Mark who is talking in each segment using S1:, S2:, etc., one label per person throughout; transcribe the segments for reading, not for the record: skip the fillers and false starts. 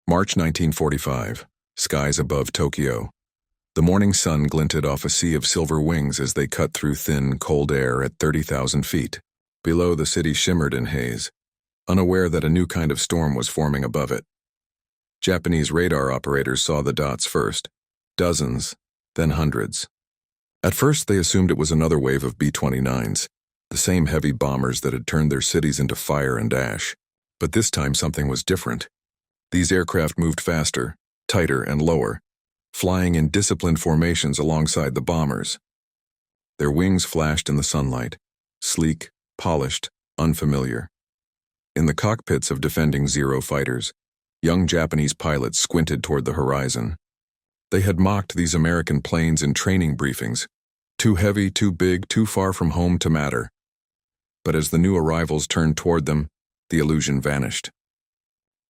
S1: March 1945. Skies above Tokyo. The morning sun glinted off a sea of silver wings as they cut through thin, cold air at 30,000 feet. Below, the city shimmered in haze, unaware that a new kind of storm was forming above it. Japanese radar operators saw the dots first, dozens, then hundreds. At first, they assumed it was another wave of B-29s, the same heavy bombers that had turned their cities into fire and ash. But this time something was different. These aircraft moved faster, tighter, and lower, flying in disciplined formations alongside the bombers. Their wings flashed in the sunlight, sleek, polished, unfamiliar. In the cockpits of defending Zero fighters, young Japanese pilots squinted toward the horizon. They had mocked these American planes in training briefings, too heavy, too big, too far from home to matter. But as the new arrivals turned toward them, the illusion vanished.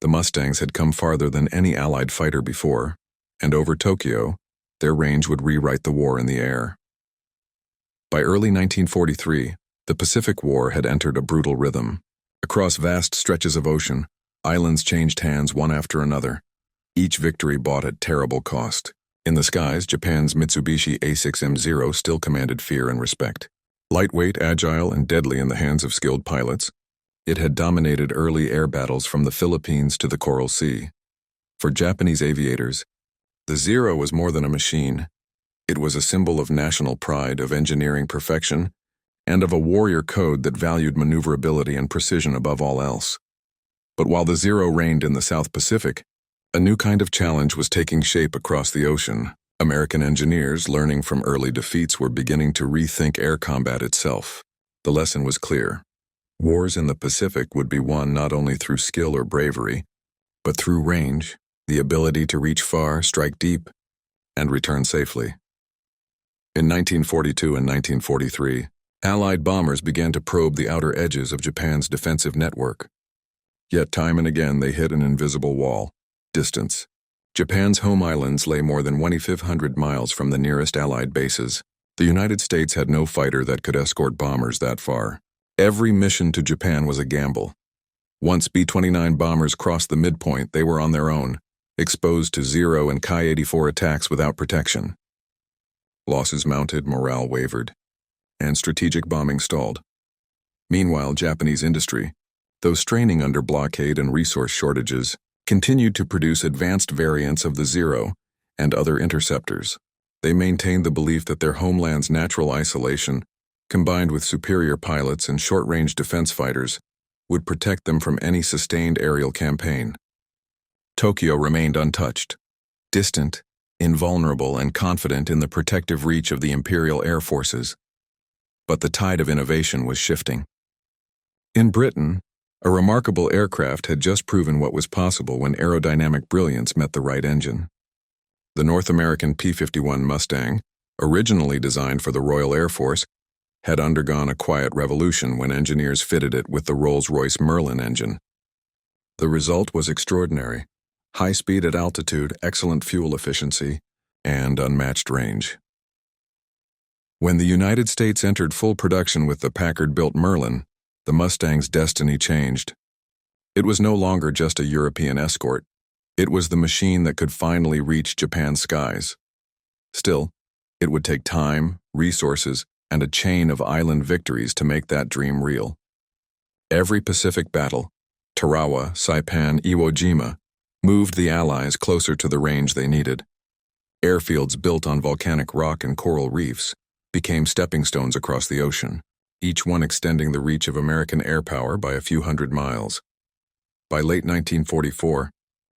S1: The Mustangs had come farther than any Allied fighter before, and over Tokyo, their range would rewrite the war in the air. By early 1943, the Pacific War had entered a brutal rhythm. Across vast stretches of ocean, islands changed hands one after another, each victory bought at terrible cost. In the skies, Japan's Mitsubishi A6M0 still commanded fear and respect. Lightweight, agile, and deadly in the hands of skilled pilots, it had dominated early air battles from the Philippines to the Coral Sea. For Japanese aviators, the Zero was more than a machine. It was a symbol of national pride, of engineering perfection, and of a warrior code that valued maneuverability and precision above all else. But while the Zero reigned in the South Pacific, a new kind of challenge was taking shape across the ocean. American engineers, learning from early defeats, were beginning to rethink air combat itself. The lesson was clear. Wars in the Pacific would be won not only through skill or bravery, but through range, the ability to reach far, strike deep, and return safely. In 1942 and 1943, Allied bombers began to probe the outer edges of Japan's defensive network. Yet time and again they hit an invisible wall: distance. Japan's home islands lay more than 2,500 miles from the nearest Allied bases. The United States had no fighter that could escort bombers that far. Every mission to Japan was a gamble. Once B-29 bombers crossed the midpoint, they were on their own, exposed to Zero and Ki-84 attacks without protection. Losses mounted, morale wavered, and strategic bombing stalled. Meanwhile, Japanese industry, though straining under blockade and resource shortages, continued to produce advanced variants of the Zero and other interceptors. They maintained the belief that their homeland's natural isolation, combined with superior pilots and short-range defense fighters, would protect them from any sustained aerial campaign. Tokyo remained untouched, distant, invulnerable, and confident in the protective reach of the Imperial Air Forces. But the tide of innovation was shifting. In Britain, a remarkable aircraft had just proven what was possible when aerodynamic brilliance met the right engine. The North American P-51 Mustang, originally designed for the Royal Air Force, had undergone a quiet revolution when engineers fitted it with the Rolls-Royce Merlin engine. The result was extraordinary: high speed at altitude, excellent fuel efficiency, and unmatched range. When the United States entered full production with the Packard-built Merlin, the Mustang's destiny changed. It was no longer just a European escort. It was the machine that could finally reach Japan's skies. Still, it would take time, resources, and a chain of island victories to make that dream real. Every Pacific battle, Tarawa, Saipan, Iwo Jima, moved the Allies closer to the range they needed. Airfields built on volcanic rock and coral reefs became stepping stones across the ocean, each one extending the reach of American air power by a few hundred miles. By late 1944,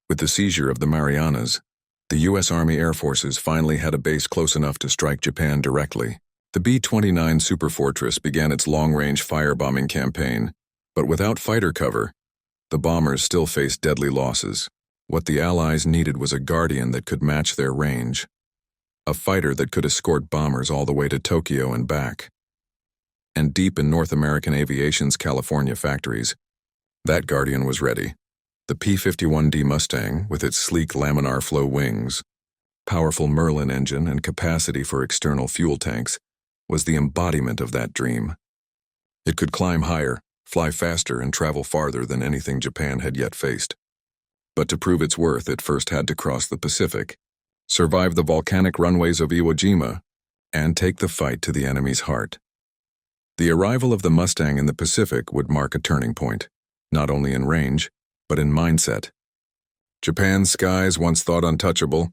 S1: with the seizure of the Marianas, the U.S. Army Air Forces finally had a base close enough to strike Japan directly. The B-29 Superfortress began its long-range firebombing campaign, but without fighter cover, the bombers still faced deadly losses. What the Allies needed was a guardian that could match their range, a fighter that could escort bombers all the way to Tokyo and back. And deep in North American aviation's California factories, that guardian was ready. The P-51D Mustang, with its sleek laminar flow wings, powerful Merlin engine, and capacity for external fuel tanks, was the embodiment of that dream. It could climb higher, fly faster, and travel farther than anything Japan had yet faced. But to prove its worth, it first had to cross the Pacific, survive the volcanic runways of Iwo Jima, and take the fight to the enemy's heart. The arrival of the Mustang in the Pacific would mark a turning point, not only in range, but in mindset. Japan's skies, once thought untouchable,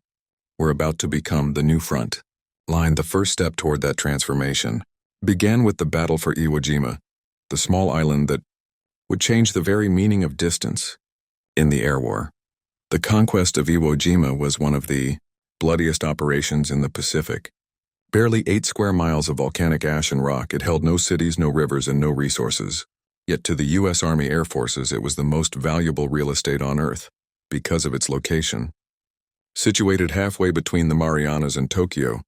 S1: were about to become the new front line. The first step toward that transformation began with the battle for Iwo Jima, the small island that would change the very meaning of distance in the air war. The conquest of Iwo Jima was one of the bloodiest operations in the Pacific. Barely 8 square miles of volcanic ash and rock, it held no cities, no rivers, and no resources. Yet to the U.S. Army Air Forces, it was the most valuable real estate on Earth because of its location. Situated halfway between the Marianas and Tokyo,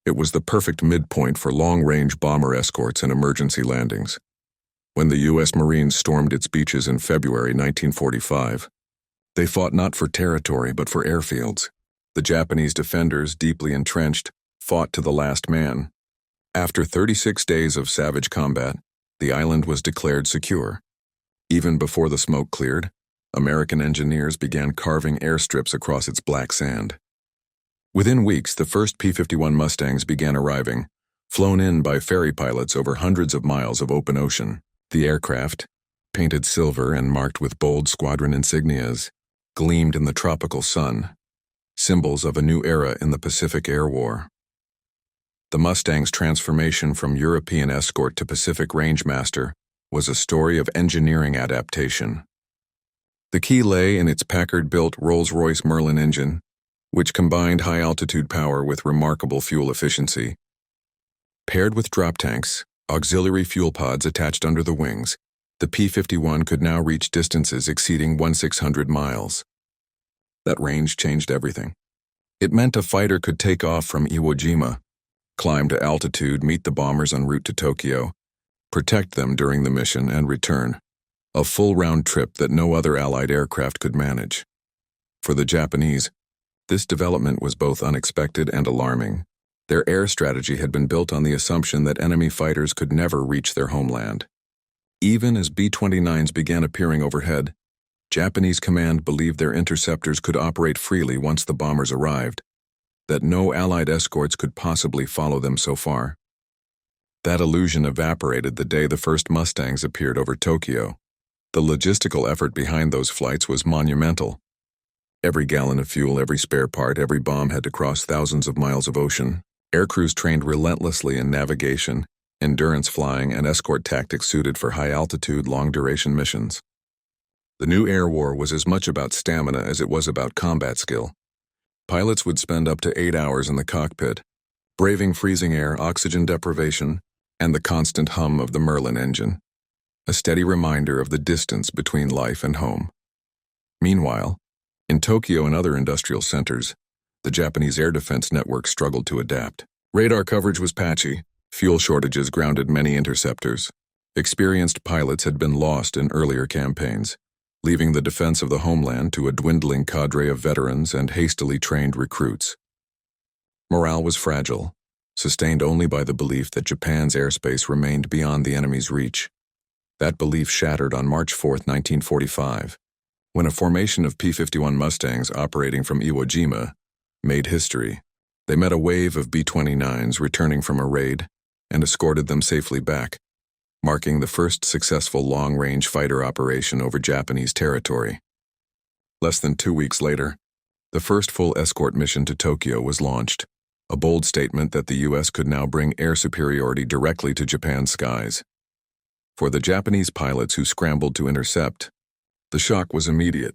S1: it was the perfect midpoint for long-range bomber escorts and emergency landings. When the U.S. Marines stormed its beaches in February 1945, they fought not for territory but for airfields. The Japanese defenders, deeply entrenched, fought to the last man. After 36 days of savage combat, the island was declared secure. Even before the smoke cleared, American engineers began carving airstrips across its black sand. Within weeks, the first P-51 Mustangs began arriving, flown in by ferry pilots over hundreds of miles of open ocean. The aircraft, painted silver and marked with bold squadron insignias, gleamed in the tropical sun, symbols of a new era in the Pacific Air War. The Mustang's transformation from European escort to Pacific Rangemaster was a story of engineering adaptation. The key lay in its Packard-built Rolls-Royce Merlin engine, which combined high-altitude power with remarkable fuel efficiency. Paired with drop tanks, auxiliary fuel pods attached under the wings, the P-51 could now reach distances exceeding 1,600 miles. That range changed everything. It meant a fighter could take off from Iwo Jima, climb to altitude, meet the bombers en route to Tokyo, protect them during the mission, and return. A full round trip that no other Allied aircraft could manage. For the Japanese, this development was both unexpected and alarming. Their air strategy had been built on the assumption that enemy fighters could never reach their homeland. Even as B-29s began appearing overhead, Japanese command believed their interceptors could operate freely once the bombers arrived, that no Allied escorts could possibly follow them so far. That illusion evaporated the day the first Mustangs appeared over Tokyo. The logistical effort behind those flights was monumental. Every gallon of fuel, every spare part, every bomb had to cross thousands of miles of ocean. Aircrews trained relentlessly in navigation, endurance flying, and escort tactics suited for high-altitude, long-duration missions. The new air war was as much about stamina as it was about combat skill. Pilots would spend up to 8 hours in the cockpit, braving freezing air, oxygen deprivation, and the constant hum of the Merlin engine, a steady reminder of the distance between life and home. Meanwhile, in Tokyo and other industrial centers, the Japanese air defense network struggled to adapt. Radar coverage was patchy, fuel shortages grounded many interceptors. Experienced pilots had been lost in earlier campaigns, leaving the defense of the homeland to a dwindling cadre of veterans and hastily trained recruits. Morale was fragile, sustained only by the belief that Japan's airspace remained beyond the enemy's reach. That belief shattered on March 4, 1945, when a formation of P-51 Mustangs operating from Iwo Jima made history. They met a wave of B-29s returning from a raid and escorted them safely back, marking the first successful long-range fighter operation over Japanese territory. Less than 2 weeks later, the first full escort mission to Tokyo was launched, a bold statement that the U.S. could now bring air superiority directly to Japan's skies. For the Japanese pilots who scrambled to intercept, the shock was immediate.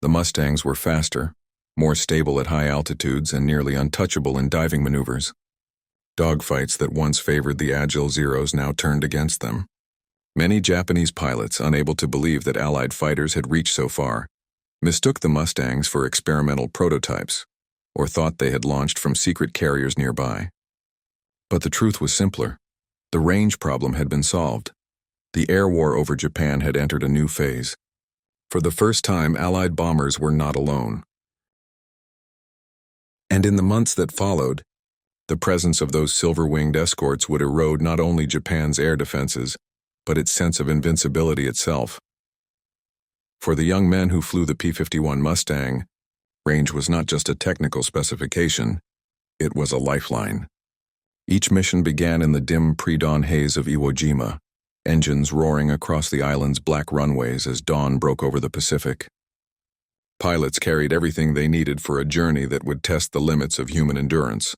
S1: The Mustangs were faster, more stable at high altitudes, and nearly untouchable in diving maneuvers. Dogfights that once favored the agile Zeros now turned against them. Many Japanese pilots, unable to believe that Allied fighters had reached so far, mistook the Mustangs for experimental prototypes, or thought they had launched from secret carriers nearby. But the truth was simpler. The range problem had been solved. The air war over Japan had entered a new phase. For the first time, Allied bombers were not alone. And in the months that followed, the presence of those silver-winged escorts would erode not only Japan's air defenses, but its sense of invincibility itself. For the young men who flew the P-51 Mustang, range was not just a technical specification, it was a lifeline. Each mission began in the dim pre-dawn haze of Iwo Jima, engines roaring across the island's black runways as dawn broke over the Pacific. Pilots carried everything they needed for a journey that would test the limits of human endurance: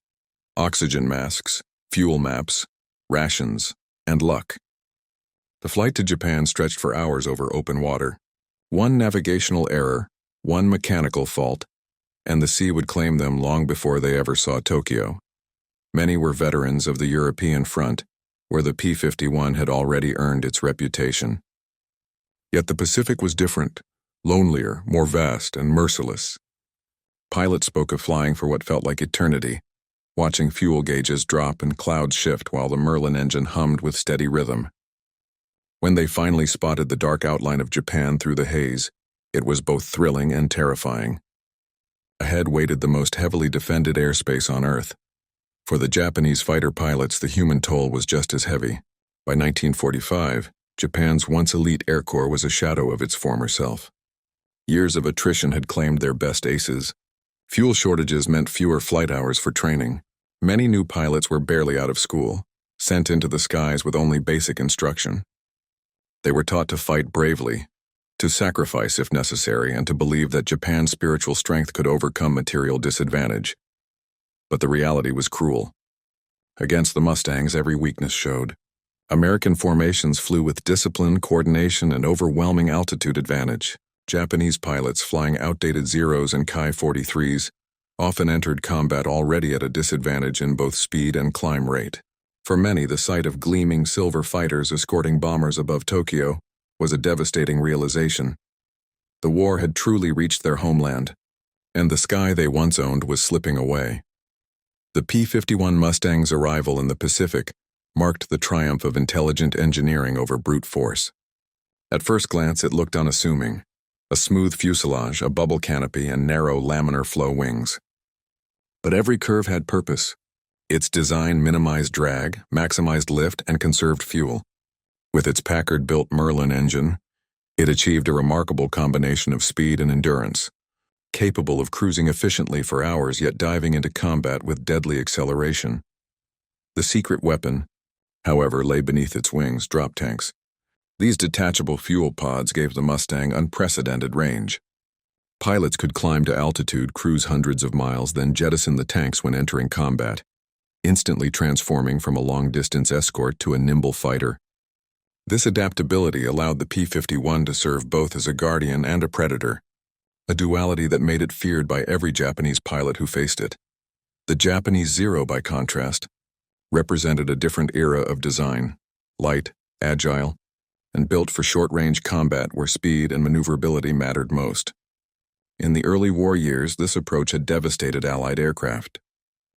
S1: oxygen masks, fuel maps, rations, and luck. The flight to Japan stretched for hours over open water. One navigational error, one mechanical fault, and the sea would claim them long before they ever saw Tokyo. Many were veterans of the European front, where the P-51 had already earned its reputation. Yet the Pacific was different, lonelier, more vast, and merciless. Pilots spoke of flying for what felt like eternity, watching fuel gauges drop and clouds shift while the Merlin engine hummed with steady rhythm. When they finally spotted the dark outline of Japan through the haze, it was both thrilling and terrifying. Ahead waited the most heavily defended airspace on Earth. For the Japanese fighter pilots, the human toll was just as heavy. By 1945, Japan's once elite Air Corps was a shadow of its former self. Years of attrition had claimed their best aces. Fuel shortages meant fewer flight hours for training. Many new pilots were barely out of school, sent into the skies with only basic instruction. They were taught to fight bravely, to sacrifice if necessary, and to believe that Japan's spiritual strength could overcome material disadvantage. But the reality was cruel. Against the Mustangs, every weakness showed. American formations flew with discipline, coordination, and overwhelming altitude advantage. Japanese pilots flying outdated Zeros and Ki-43s often entered combat already at a disadvantage in both speed and climb rate. For many, the sight of gleaming silver fighters escorting bombers above Tokyo was a devastating realization. The war had truly reached their homeland, and the sky they once owned was slipping away. The P-51 Mustang's arrival in the Pacific marked the triumph of intelligent engineering over brute force. At first glance, it looked unassuming: a smooth fuselage, a bubble canopy, and narrow laminar flow wings. But every curve had purpose. Its design minimized drag, maximized lift, and conserved fuel. With its Packard-built Merlin engine, it achieved a remarkable combination of speed and endurance, capable of cruising efficiently for hours yet diving into combat with deadly acceleration. The secret weapon, however, lay beneath its wings: drop tanks. These detachable fuel pods gave the Mustang unprecedented range. Pilots could climb to altitude, cruise hundreds of miles, then jettison the tanks when entering combat, instantly transforming from a long-distance escort to a nimble fighter. This adaptability allowed the P-51 to serve both as a guardian and a predator, a duality that made it feared by every Japanese pilot who faced it. The Japanese Zero, by contrast, represented a different era of design: light, agile, and built for short-range combat where speed and maneuverability mattered most. In the early war years, this approach had devastated Allied aircraft.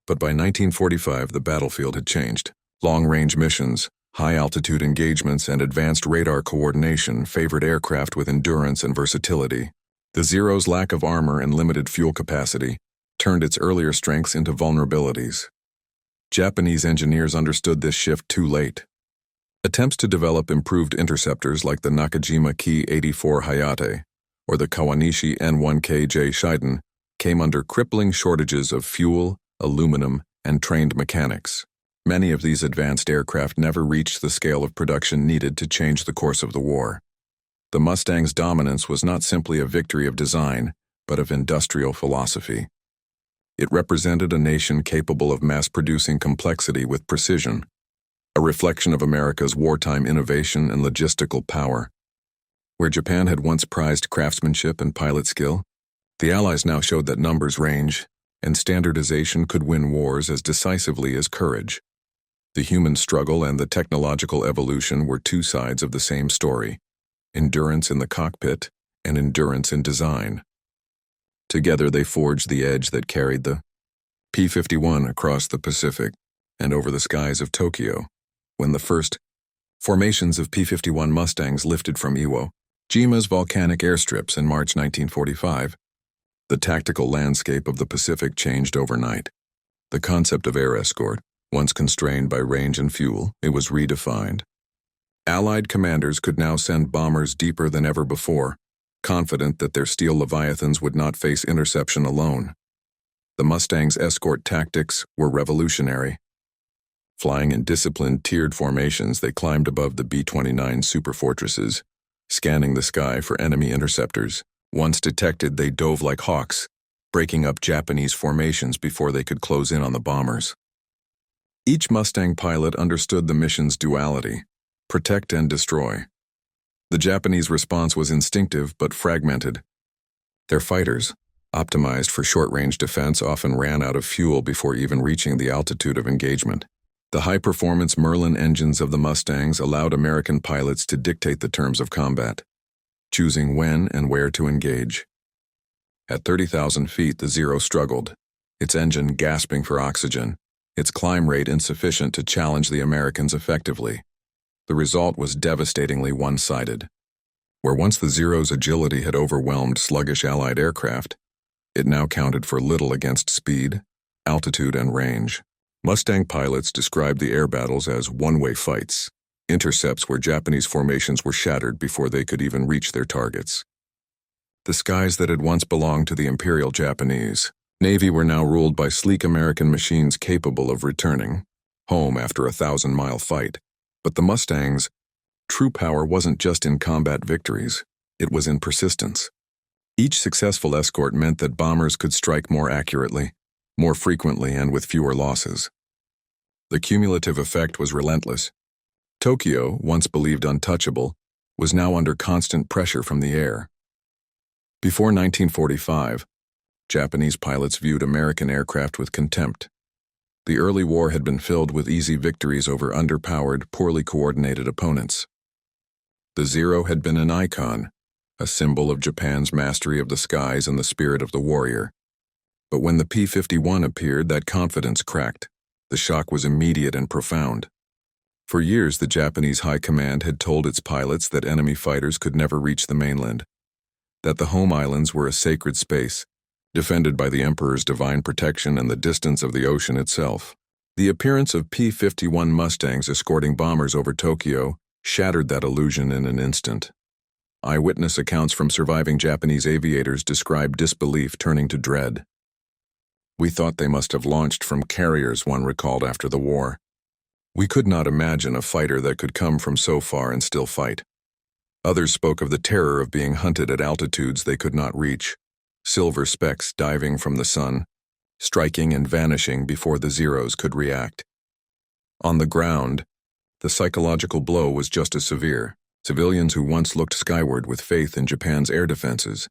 S1: But by 1945, the battlefield had changed. Long-range missions, high-altitude engagements, and advanced radar coordination favored aircraft with endurance and versatility. The Zero's lack of armor and limited fuel capacity turned its earlier strengths into vulnerabilities. Japanese engineers understood this shift too late. Attempts to develop improved interceptors like the Nakajima Ki-84 Hayate or the Kawanishi N1KJ Shiden came under crippling shortages of fuel, aluminum, and trained mechanics. Many of these advanced aircraft never reached the scale of production needed to change the course of the war. The Mustang's dominance was not simply a victory of design, but of industrial philosophy. It represented a nation capable of mass-producing complexity with precision, a reflection of America's wartime innovation and logistical power. Where Japan had once prized craftsmanship and pilot skill, the Allies now showed that numbers, range, and standardization could win wars as decisively as courage. The human struggle and the technological evolution were two sides of the same story: endurance in the cockpit and endurance in design. Together they forged the edge that carried the P-51 across the Pacific and over the skies of Tokyo. When the first formations of P-51 Mustangs lifted from Iwo Jima's volcanic airstrips in March 1945, the tactical landscape of the Pacific changed overnight. The concept of air escort, once constrained by range and fuel, it was redefined. Allied commanders could now send bombers deeper than ever before, confident that their steel leviathans would not face interception alone. The Mustang's escort tactics were revolutionary. Flying in disciplined, tiered formations, they climbed above the B-29 superfortresses, scanning the sky for enemy interceptors. Once detected, they dove like hawks, breaking up Japanese formations before they could close in on the bombers. Each Mustang pilot understood the mission's duality: protect and destroy. The Japanese response was instinctive but fragmented. Their fighters, optimized for short-range defense, often ran out of fuel before even reaching the altitude of engagement. The high-performance Merlin engines of the Mustangs allowed American pilots to dictate the terms of combat, choosing when and where to engage. At 30,000 feet, the Zero struggled, its engine gasping for oxygen, its climb rate insufficient to challenge the Americans effectively. The result was devastatingly one-sided. Where once the Zero's agility had overwhelmed sluggish Allied aircraft, it now counted for little against speed, altitude, and range. Mustang pilots described the air battles as one-way fights, intercepts where Japanese formations were shattered before they could even reach their targets. The skies that had once belonged to the Imperial Japanese Navy were now ruled by sleek American machines capable of returning home after a 1,000-mile fight. But the Mustangs' true power wasn't just in combat victories, it was in persistence. Each successful escort meant that bombers could strike more accurately, more frequently, and with fewer losses. The cumulative effect was relentless. Tokyo, once believed untouchable, was now under constant pressure from the air. Before 1945, Japanese pilots viewed American aircraft with contempt. The early war had been filled with easy victories over underpowered, poorly coordinated opponents. The Zero had been an icon, a symbol of Japan's mastery of the skies and the spirit of the warrior. But when the P-51 appeared, that confidence cracked. The shock was immediate and profound. For years, the Japanese High Command had told its pilots that enemy fighters could never reach the mainland, that the home islands were a sacred space, defended by the Emperor's divine protection and the distance of the ocean itself. The appearance of P-51 Mustangs escorting bombers over Tokyo shattered that illusion in an instant. Eyewitness accounts from surviving Japanese aviators described disbelief turning to dread. "We thought they must have launched from carriers," one recalled after the war. "We could not imagine a fighter that could come from so far and still fight." Others spoke of the terror of being hunted at altitudes they could not reach, silver specks diving from the sun, striking and vanishing before the Zeros could react. On the ground, the psychological blow was just as severe. Civilians who once looked skyward with faith in Japan's air defenses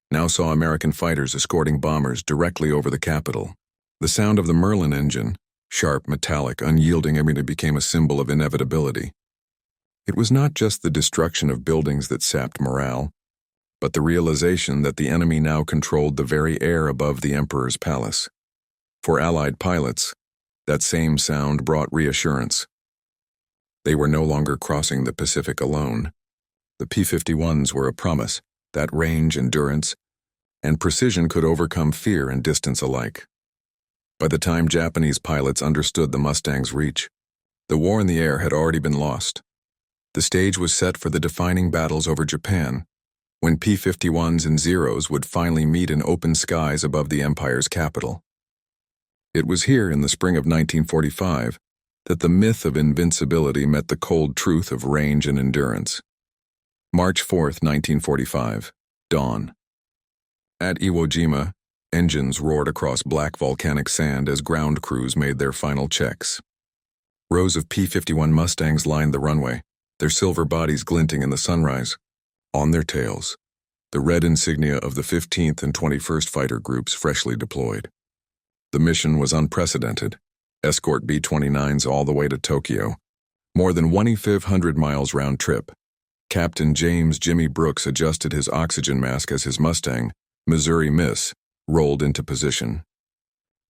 S1: now saw American fighters escorting bombers directly over the capital. The sound of the Merlin engine, sharp, metallic, unyielding, became a symbol of inevitability. It was not just the destruction of buildings that sapped morale, but the realization that the enemy now controlled the very air above the Emperor's palace. For Allied pilots, that same sound brought reassurance. They were no longer crossing the Pacific alone. The P-51s were a promise that range, endurance, and precision could overcome fear and distance alike. By the time Japanese pilots understood the Mustang's reach, the war in the air had already been lost. The stage was set for the defining battles over Japan, when P-51s and Zeros would finally meet in open skies above the Empire's capital. It was here in the spring of 1945 that the myth of invincibility met the cold truth of range and endurance. March 4, 1945, dawn. At Iwo Jima, engines roared across black volcanic sand as ground crews made their final checks. Rows of P-51 Mustangs lined the runway, their silver bodies glinting in the sunrise. On their tails, the red insignia of the 15th and 21st Fighter Groups freshly deployed. The mission was unprecedented. Escort B-29s all the way to Tokyo, more than 2,500 miles round trip. Captain James "Jimmy" Brooks adjusted his oxygen mask as his Mustang, Missouri Miss, rolled into position.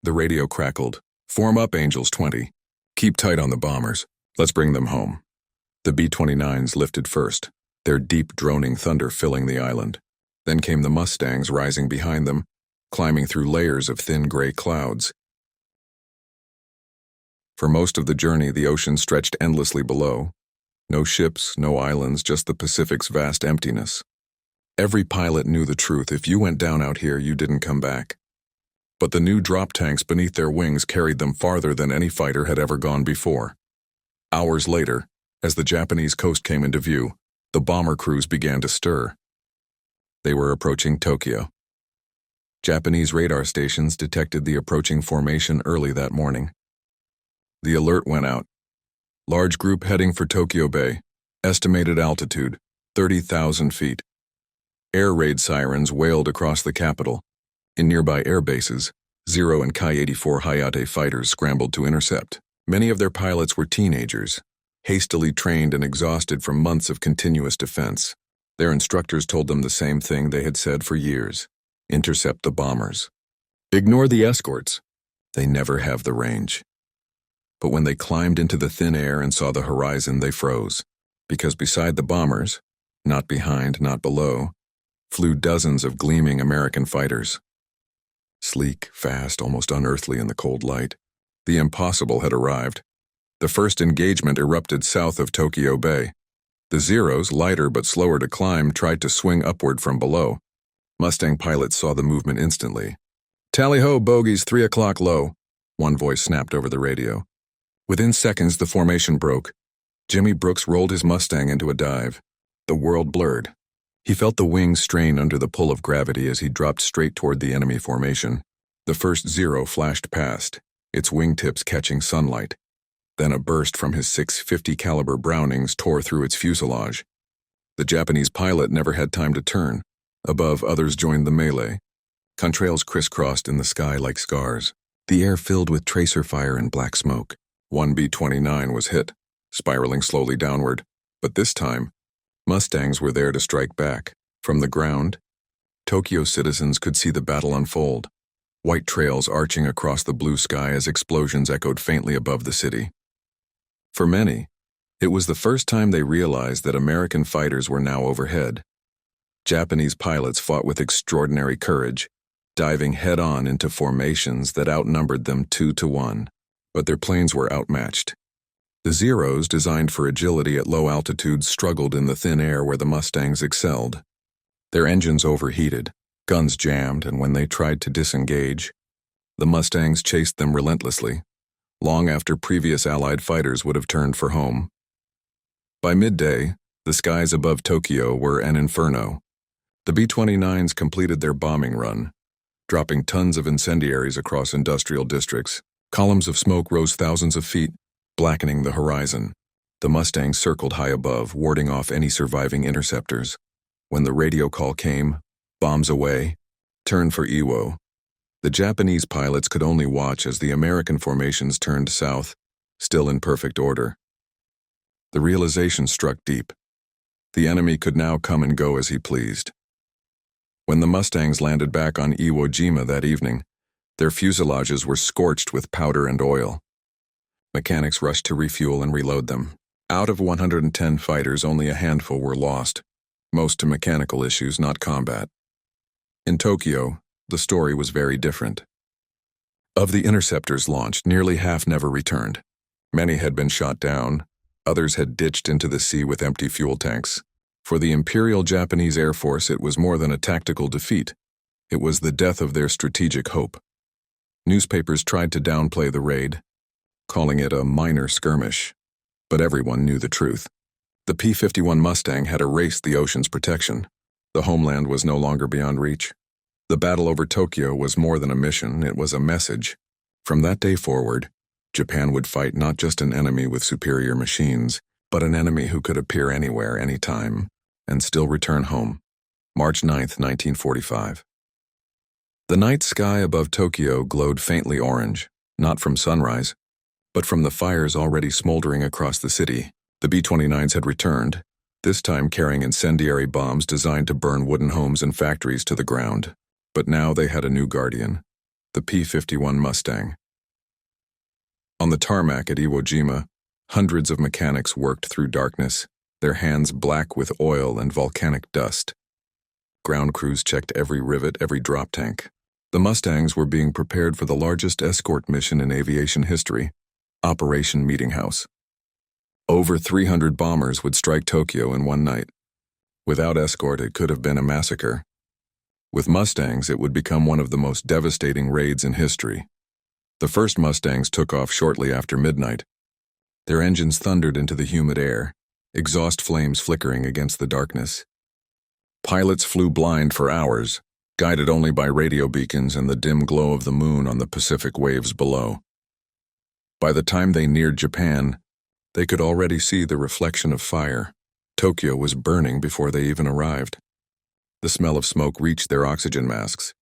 S1: The radio crackled. "Form up, Angels 20. Keep tight on the bombers. Let's bring them home." The B-29s lifted first, their deep droning thunder filling the island. Then came the Mustangs rising behind them, climbing through layers of thin gray clouds. For most of the journey, the ocean stretched endlessly below. No ships, no islands, just the Pacific's vast emptiness. Every pilot knew the truth: if you went down out here, you didn't come back. But the new drop tanks beneath their wings carried them farther than any fighter had ever gone before. Hours later, as the Japanese coast came into view, the bomber crews began to stir. They were approaching Tokyo. Japanese radar stations detected the approaching formation early that morning. The alert went out. Large group heading for Tokyo Bay. Estimated altitude, 30,000 feet. Air raid sirens wailed across the capital. In nearby air bases, Zero and Ki-84 Hayate fighters scrambled to intercept. Many of their pilots were teenagers, hastily trained and exhausted from months of continuous defense. Their instructors told them the same thing they had said for years: intercept the bombers. Ignore the escorts. They never have the range. But when they climbed into the thin air and saw the horizon, they froze, because beside the bombers, not behind, not below, flew dozens of gleaming American fighters. Sleek, fast, almost unearthly in the cold light, the impossible had arrived. The first engagement erupted south of Tokyo Bay. The Zeros, lighter but slower to climb, tried to swing upward from below. Mustang pilots saw the movement instantly. "Tally-ho, bogies, 3 o'clock low," one voice snapped over the radio. Within seconds, the formation broke. Jimmy Brooks rolled his Mustang into a dive. The world blurred. He felt the wings strain under the pull of gravity as he dropped straight toward the enemy formation. The first Zero flashed past, its wingtips catching sunlight. Then a burst from his .650 caliber Brownings tore through its fuselage. The Japanese pilot never had time to turn. Above, others joined the melee. Contrails crisscrossed in the sky like scars. The air filled with tracer fire and black smoke. One B-29 was hit, spiraling slowly downward. But this time, Mustangs were there to strike back. From the ground, Tokyo citizens could see the battle unfold. White trails arching across the blue sky as explosions echoed faintly above the city. For many, it was the first time they realized that American fighters were now overhead. Japanese pilots fought with extraordinary courage, diving head-on into formations that outnumbered them 2-1. But their planes were outmatched. The Zeros, designed for agility at low altitudes, struggled in the thin air where the Mustangs excelled. Their engines overheated, guns jammed, and when they tried to disengage, the Mustangs chased them relentlessly, long after previous Allied fighters would have turned for home. By midday, the skies above Tokyo were an inferno. The B-29s completed their bombing run, dropping tons of incendiaries across industrial districts. Columns of smoke rose thousands of feet, blackening the horizon. The Mustangs circled high above, warding off any surviving interceptors. When the radio call came, "Bombs away, turn for Iwo," the Japanese pilots could only watch as the American formations turned south, still in perfect order. The realization struck deep. The enemy could now come and go as he pleased. When the Mustangs landed back on Iwo Jima that evening, their fuselages were scorched with powder and oil. Mechanics rushed to refuel and reload them. Out of 110 fighters, only a handful were lost, most to mechanical issues, not combat. In Tokyo, the story was very different. Of the interceptors launched, nearly half never returned. Many had been shot down, others had ditched into the sea with empty fuel tanks. For the Imperial Japanese Air Force, it was more than a tactical defeat. It was the death of their strategic hope. Newspapers tried to downplay the raid, calling it a minor skirmish, but everyone knew the truth. The P-51 Mustang had erased the ocean's protection. The homeland was no longer beyond reach. The battle over Tokyo was more than a mission, it was a message. From that day forward, Japan would fight not just an enemy with superior machines, but an enemy who could appear anywhere, anytime, and still return home. March 9, 1945. The night sky above Tokyo glowed faintly orange, not from sunrise, but from the fires already smoldering across the city. The B-29s had returned, this time carrying incendiary bombs designed to burn wooden homes and factories to the ground. But now they had a new guardian, the P-51 Mustang. On the tarmac at Iwo Jima, hundreds of mechanics worked through darkness, their hands black with oil and volcanic dust. Ground crews checked every rivet, every drop tank. The Mustangs were being prepared for the largest escort mission in aviation history, Operation Meeting House. Over 300 bombers would strike Tokyo in one night. Without escort, it could have been a massacre. With Mustangs, it would become one of the most devastating raids in history. The first Mustangs took off shortly after midnight. Their engines thundered into the humid air, exhaust flames flickering against the darkness. Pilots flew blind for hours, guided only by radio beacons and the dim glow of the moon on the Pacific waves below. By the time they neared Japan, they could already see the reflection of fire. Tokyo was burning before they even arrived. The smell of smoke reached their oxygen masks.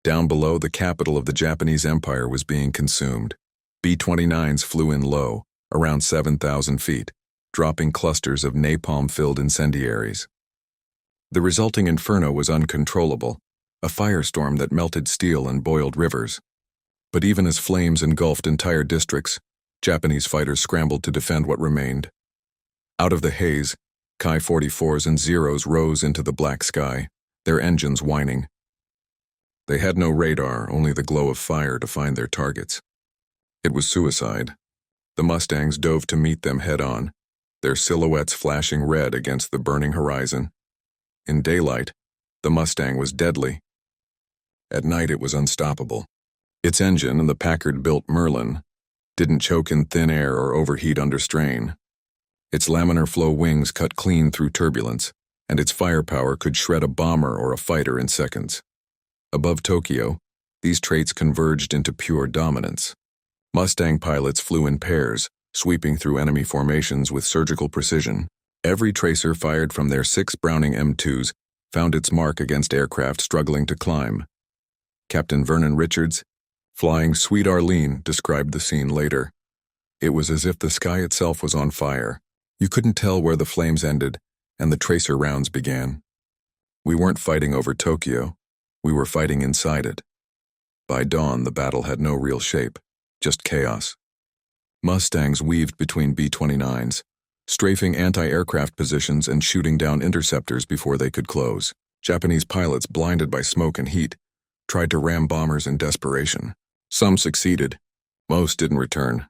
S1: Down below, the capital of the Japanese Empire was being consumed. B-29s flew in low, around 7,000 feet, dropping clusters of napalm-filled incendiaries. The resulting inferno was uncontrollable, a firestorm that melted steel and boiled rivers. But even as flames engulfed entire districts, Japanese fighters scrambled to defend what remained. Out of the haze, Ki-44s and Zeros rose into the black sky, their engines whining. They had no radar, only the glow of fire to find their targets. It was suicide. The Mustangs dove to meet them head-on, their silhouettes flashing red against the burning horizon. In daylight, the Mustang was deadly. At night, it was unstoppable. Its engine, and the Packard-built Merlin, didn't choke in thin air or overheat under strain. Its laminar flow wings cut clean through turbulence, and its firepower could shred a bomber or a fighter in seconds. Above Tokyo, these traits converged into pure dominance. Mustang pilots flew in pairs, sweeping through enemy formations with surgical precision. Every tracer fired from their 6 Browning M2s found its mark against aircraft struggling to climb. Captain Vernon Richards, flying Sweet Arlene, described the scene later. It was as if the sky itself was on fire. You couldn't tell where the flames ended, and the tracer rounds began. We weren't fighting over Tokyo. We were fighting inside it. By dawn, the battle had no real shape, just chaos. Mustangs weaved between B-29s, strafing anti-aircraft positions and shooting down interceptors before they could close. Japanese pilots, blinded by smoke and heat, tried to ram bombers in desperation. Some succeeded. Most didn't return.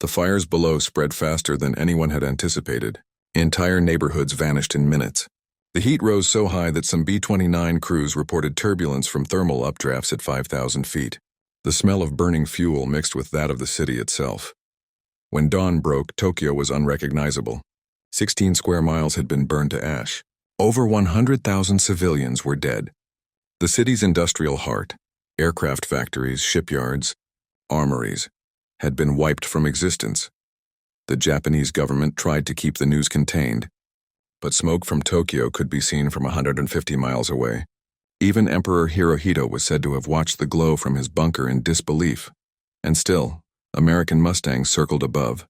S1: The fires below spread faster than anyone had anticipated. Entire neighborhoods vanished in minutes. The heat rose so high that some B-29 crews reported turbulence from thermal updrafts at 5,000 feet. The smell of burning fuel mixed with that of the city itself. When dawn broke, Tokyo was unrecognizable. 16 square miles had been burned to ash. Over 100,000 civilians were dead. The city's industrial heart, aircraft factories, shipyards, armories, had been wiped from existence. The Japanese government tried to keep the news contained, but smoke from Tokyo could be seen from 150 miles away. Even Emperor Hirohito was said to have watched the glow from his bunker in disbelief. And still, American Mustangs circled above,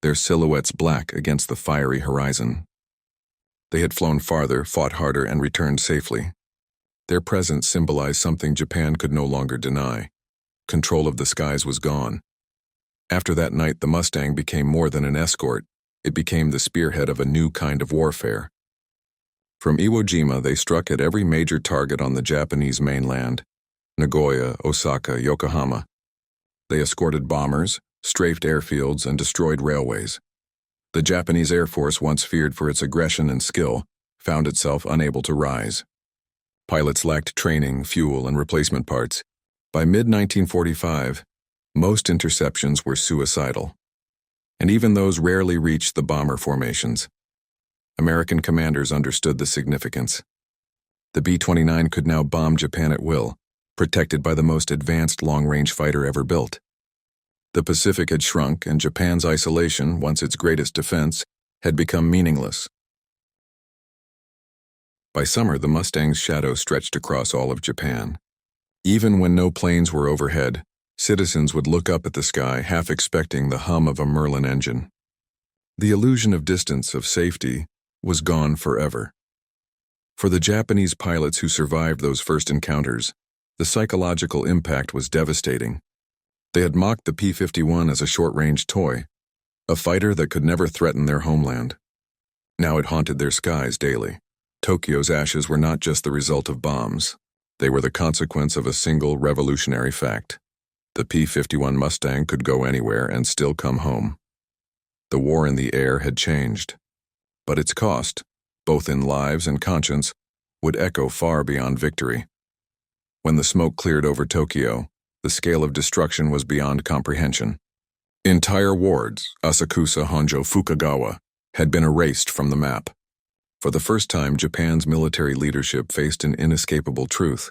S1: their silhouettes black against the fiery horizon. They had flown farther, fought harder, and returned safely. Their presence symbolized something Japan could no longer deny. Control of the skies was gone. After that night, the Mustang became more than an escort. It became the spearhead of a new kind of warfare. From Iwo Jima, they struck at every major target on the Japanese mainland: Nagoya, Osaka, Yokohama. They escorted bombers, strafed airfields, and destroyed railways. The Japanese Air Force, once feared for its aggression and skill, found itself unable to rise. Pilots lacked training, fuel, and replacement parts. By mid-1945, most interceptions were suicidal, and even those rarely reached the bomber formations. American commanders understood the significance. The B-29 could now bomb Japan at will, protected by the most advanced long-range fighter ever built. The Pacific had shrunk, and Japan's isolation, once its greatest defense, had become meaningless. By summer, the Mustang's shadow stretched across all of Japan. Even when no planes were overhead, citizens would look up at the sky, half expecting the hum of a Merlin engine. The illusion of distance, of safety, was gone forever. For the Japanese pilots who survived those first encounters, the psychological impact was devastating. They had mocked the P-51 as a short-range toy, a fighter that could never threaten their homeland. Now it haunted their skies daily. Tokyo's ashes were not just the result of bombs. They were the consequence of a single revolutionary fact. The P-51 Mustang could go anywhere and still come home. The war in the air had changed, but its cost, both in lives and conscience, would echo far beyond victory. When the smoke cleared over Tokyo, the scale of destruction was beyond comprehension. Entire wards, Asakusa, Honjo, Fukagawa, had been erased from the map. For the first time, Japan's military leadership faced an inescapable truth.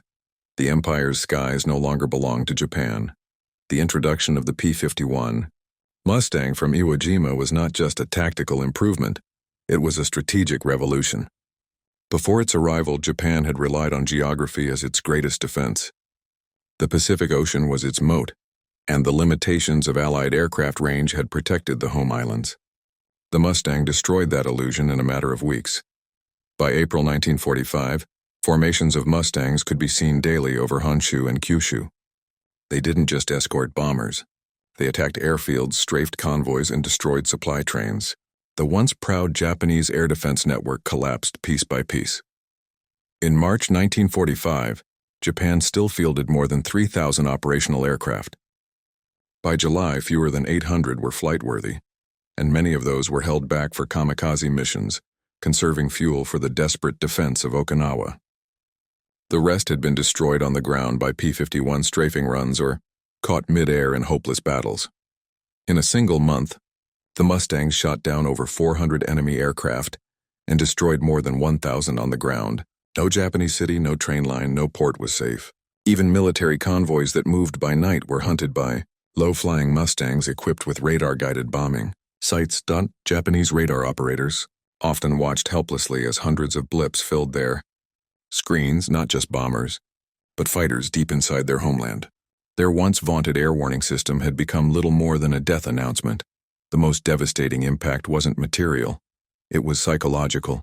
S1: The empire's skies no longer belonged to Japan. The introduction of the P-51 Mustang from Iwo Jima was not just a tactical improvement, it was a strategic revolution. Before its arrival, Japan had relied on geography as its greatest defense. The Pacific Ocean was its moat, and the limitations of Allied aircraft range had protected the home islands. The Mustang destroyed that illusion in a matter of weeks. By April 1945, formations of Mustangs could be seen daily over Honshu and Kyushu. They didn't just escort bombers. They attacked airfields, strafed convoys, and destroyed supply trains. The once proud Japanese air defense network collapsed piece by piece. In March 1945, Japan still fielded more than 3,000 operational aircraft. By July, fewer than 800 were flight-worthy, and many of those were held back for kamikaze missions, conserving fuel for the desperate defense of Okinawa. The rest had been destroyed on the ground by P-51 strafing runs or caught mid-air in hopeless battles. In a single month, the Mustangs shot down over 400 enemy aircraft and destroyed more than 1,000 on the ground. No Japanese city, no train line, no port was safe. Even military convoys that moved by night were hunted by low-flying Mustangs equipped with radar-guided bombing. Sites. Japanese radar operators often watched helplessly as hundreds of blips filled their screens, not just bombers, but fighters deep inside their homeland. Their once vaunted air warning system had become little more than a death announcement. The most devastating impact wasn't material, it was psychological.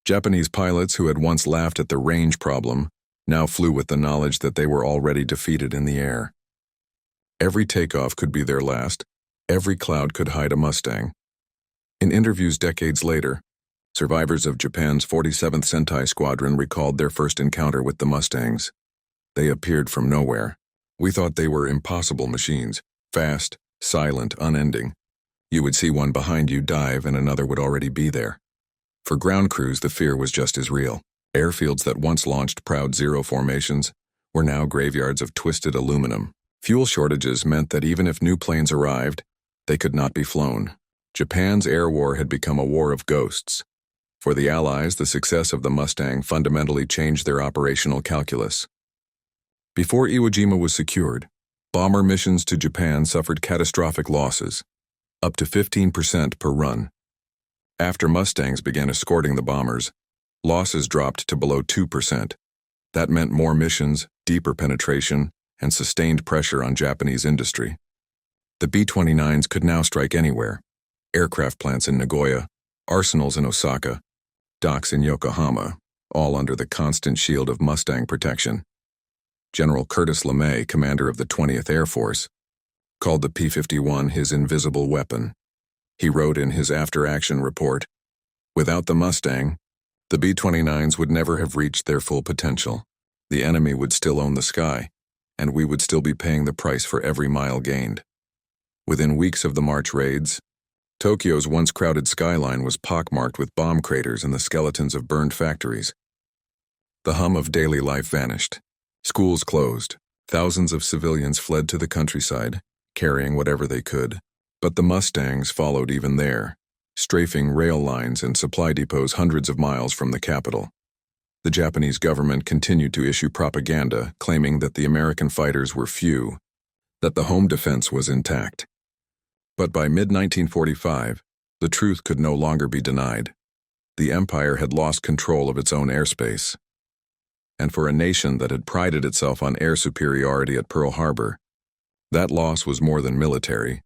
S1: Japanese pilots who had once laughed at the range problem now flew with the knowledge that they were already defeated in the air. Every takeoff could be their last, every cloud could hide a Mustang. In interviews decades later, survivors of Japan's 47th Sentai Squadron recalled their first encounter with the Mustangs. They appeared from nowhere. We thought they were impossible machines, fast, silent, unending. You would see one behind you dive and another would already be there. For ground crews, the fear was just as real. Airfields that once launched proud zero formations were now graveyards of twisted aluminum. Fuel shortages meant that even if new planes arrived, they could not be flown. Japan's air war had become a war of ghosts. For the Allies, the success of the Mustang fundamentally changed their operational calculus. Before Iwo Jima was secured, bomber missions to Japan suffered catastrophic losses, up to 15% per run. After Mustangs began escorting the bombers, losses dropped to below 2%. That meant more missions, deeper penetration, and sustained pressure on Japanese industry. The B-29s could now strike anywhere: aircraft plants in Nagoya, arsenals in Osaka, docks in Yokohama, all under the constant shield of Mustang protection. General Curtis LeMay, commander of the 20th Air Force, called the P-51 his invisible weapon. He wrote in his after-action report, "Without the Mustang, the B-29s would never have reached their full potential. The enemy would still own the sky, and we would still be paying the price for every mile gained." Within weeks of the March raids, Tokyo's once crowded skyline was pockmarked with bomb craters and the skeletons of burned factories. The hum of daily life vanished. Schools closed. Thousands of civilians fled to the countryside, carrying whatever they could. But the Mustangs followed even there, strafing rail lines and supply depots hundreds of miles from the capital. The Japanese government continued to issue propaganda claiming that the American fighters were few, that the home defense was intact. But by mid-1945, the truth could no longer be denied. The empire had lost control of its own airspace. And for a nation that had prided itself on air superiority at Pearl Harbor, that loss was more than military.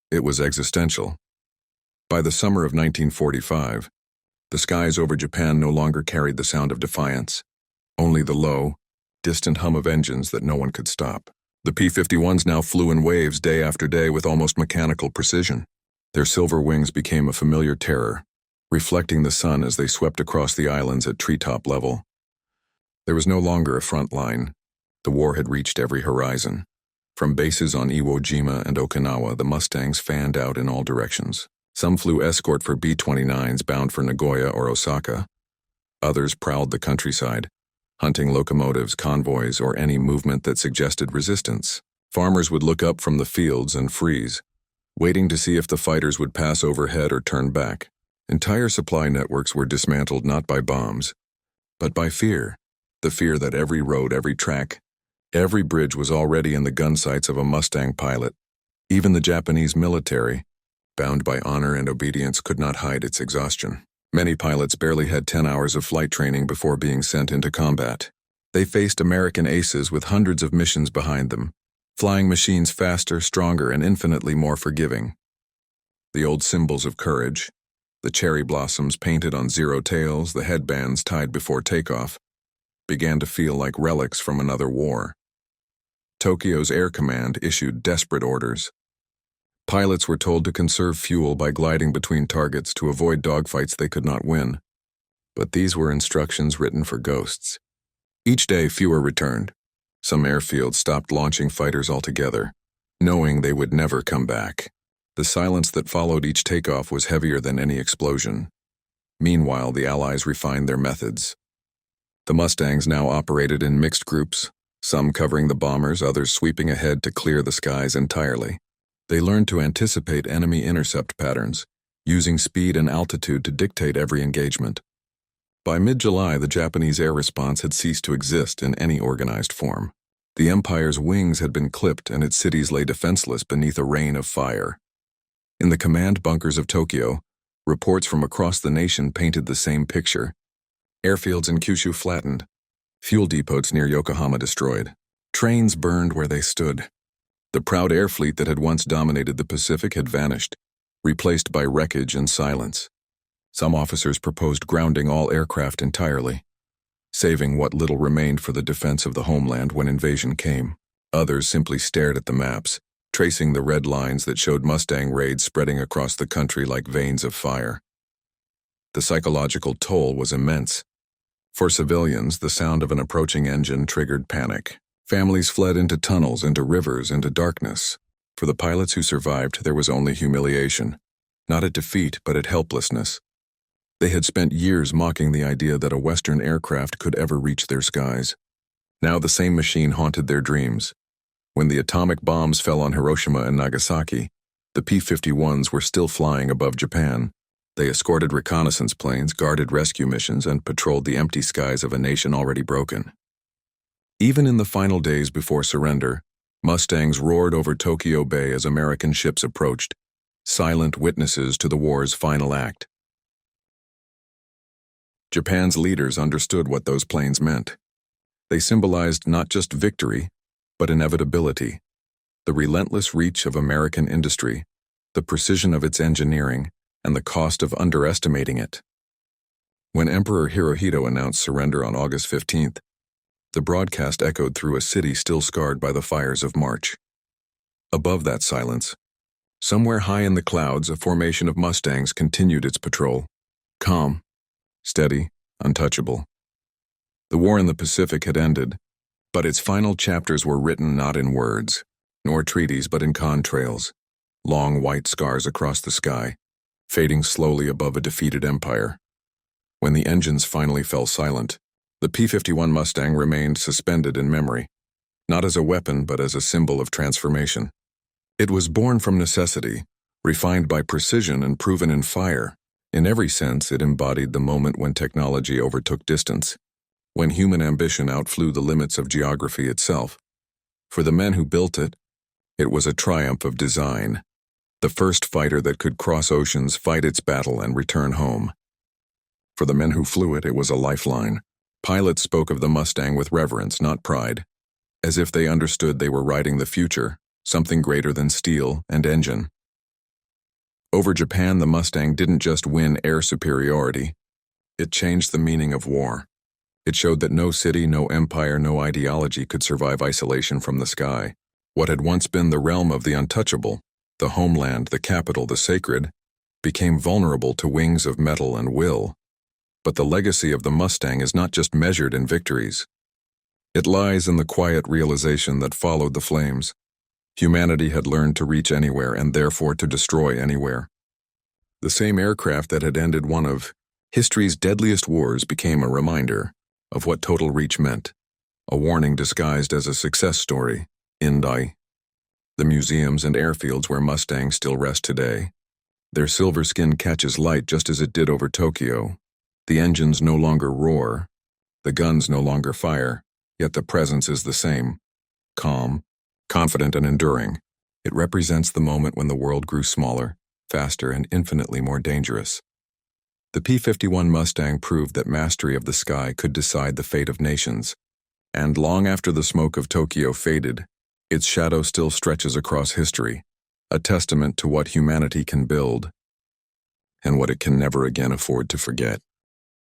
S1: It was existential. By the summer of 1945, the skies over Japan no longer carried the sound of defiance, only the low, distant hum of engines that no one could stop. The P-51s now flew in waves day after day with almost mechanical precision. Their silver wings became a familiar terror, reflecting the sun as they swept across the islands at treetop level. There was no longer a front line. The war had reached every horizon. From bases on Iwo Jima and Okinawa, the Mustangs fanned out in all directions. Some flew escort for B-29s bound for Nagoya or Osaka. Others prowled the countryside, hunting locomotives, convoys, or any movement that suggested resistance. Farmers would look up from the fields and freeze, waiting to see if the fighters would pass overhead or turn back. Entire supply networks were dismantled not by bombs, but by fear. The fear that every road, every track, every bridge was already in the gun sights of a Mustang pilot. Even the Japanese military, bound by honor and obedience, could not hide its exhaustion. Many pilots barely had 10 hours of flight training before being sent into combat. They faced American aces with hundreds of missions behind them, flying machines faster, stronger, and infinitely more forgiving. The old symbols of courage, the cherry blossoms painted on zero tails, the headbands tied before takeoff, began to feel like relics from another war. Tokyo's Air Command issued desperate orders. Pilots were told to conserve fuel by gliding between targets to avoid dogfights they could not win. But these were instructions written for ghosts. Each day, fewer returned. Some airfields stopped launching fighters altogether, knowing they would never come back. The silence that followed each takeoff was heavier than any explosion. Meanwhile, the Allies refined their methods. The Mustangs now operated in mixed groups, some covering the bombers, others sweeping ahead to clear the skies entirely. They learned to anticipate enemy intercept patterns, using speed and altitude to dictate every engagement. By mid-July, the Japanese air response had ceased to exist in any organized form. The Empire's wings had been clipped and its cities lay defenseless beneath a rain of fire. In the command bunkers of Tokyo, reports from across the nation painted the same picture. Airfields in Kyushu flattened, fuel depots near Yokohama destroyed, trains burned where they stood. The proud air fleet that had once dominated the Pacific had vanished, replaced by wreckage and silence. Some officers proposed grounding all aircraft entirely, saving what little remained for the defense of the homeland when invasion came. Others simply stared at the maps, tracing the red lines that showed Mustang raids spreading across the country like veins of fire. The psychological toll was immense. For civilians, the sound of an approaching engine triggered panic. Families fled into tunnels, into rivers, into darkness. For the pilots who survived, there was only humiliation, not at defeat, but at helplessness. They had spent years mocking the idea that a Western aircraft could ever reach their skies. Now the same machine haunted their dreams. When the atomic bombs fell on Hiroshima and Nagasaki, the P-51s were still flying above Japan. They escorted reconnaissance planes, guarded rescue missions, and patrolled the empty skies of a nation already broken. Even in the final days before surrender, Mustangs roared over Tokyo Bay as American ships approached, silent witnesses to the war's final act. Japan's leaders understood what those planes meant. They symbolized not just victory, but inevitability. The relentless reach of American industry, the precision of its engineering, and the cost of underestimating it. When Emperor Hirohito announced surrender on August 15th, the broadcast echoed through a city still scarred by the fires of March. Above that silence, somewhere high in the clouds, a formation of Mustangs continued its patrol. Calm, steady, untouchable. The war in the Pacific had ended, but its final chapters were written not in words, nor treaties, but in contrails, long white scars across the sky, fading slowly above a defeated empire. When the engines finally fell silent, the P-51 Mustang remained suspended in memory, not as a weapon but as a symbol of transformation. It was born from necessity, refined by precision and proven in fire. In every sense, it embodied the moment when technology overtook distance, when human ambition outflew the limits of geography itself. For the men who built it, it was a triumph of design, the first fighter that could cross oceans, fight its battle, and return home. For the men who flew it, it was a lifeline. Pilots spoke of the Mustang with reverence, not pride, as if they understood they were riding the future, something greater than steel and engine. Over Japan, the Mustang didn't just win air superiority. It changed the meaning of war. It showed that no city, no empire, no ideology could survive isolation from the sky. What had once been the realm of the untouchable, the homeland, the capital, the sacred, became vulnerable to wings of metal and will. But the legacy of the Mustang is not just measured in victories. It lies in the quiet realization that followed the flames. Humanity had learned to reach anywhere and therefore to destroy anywhere. The same aircraft that had ended one of history's deadliest wars became a reminder of what total reach meant, a warning disguised as a success story. The museums and airfields where Mustangs still rest today. Their silver skin catches light just as it did over Tokyo. The engines no longer roar, the guns no longer fire, yet the presence is the same. Calm, confident and enduring. It represents the moment when the world grew smaller, faster and infinitely more dangerous. The P-51 Mustang proved that mastery of the sky could decide the fate of nations. And long after the smoke of Tokyo faded, its shadow still stretches across history, a testament to what humanity can build and what it can never again afford to forget.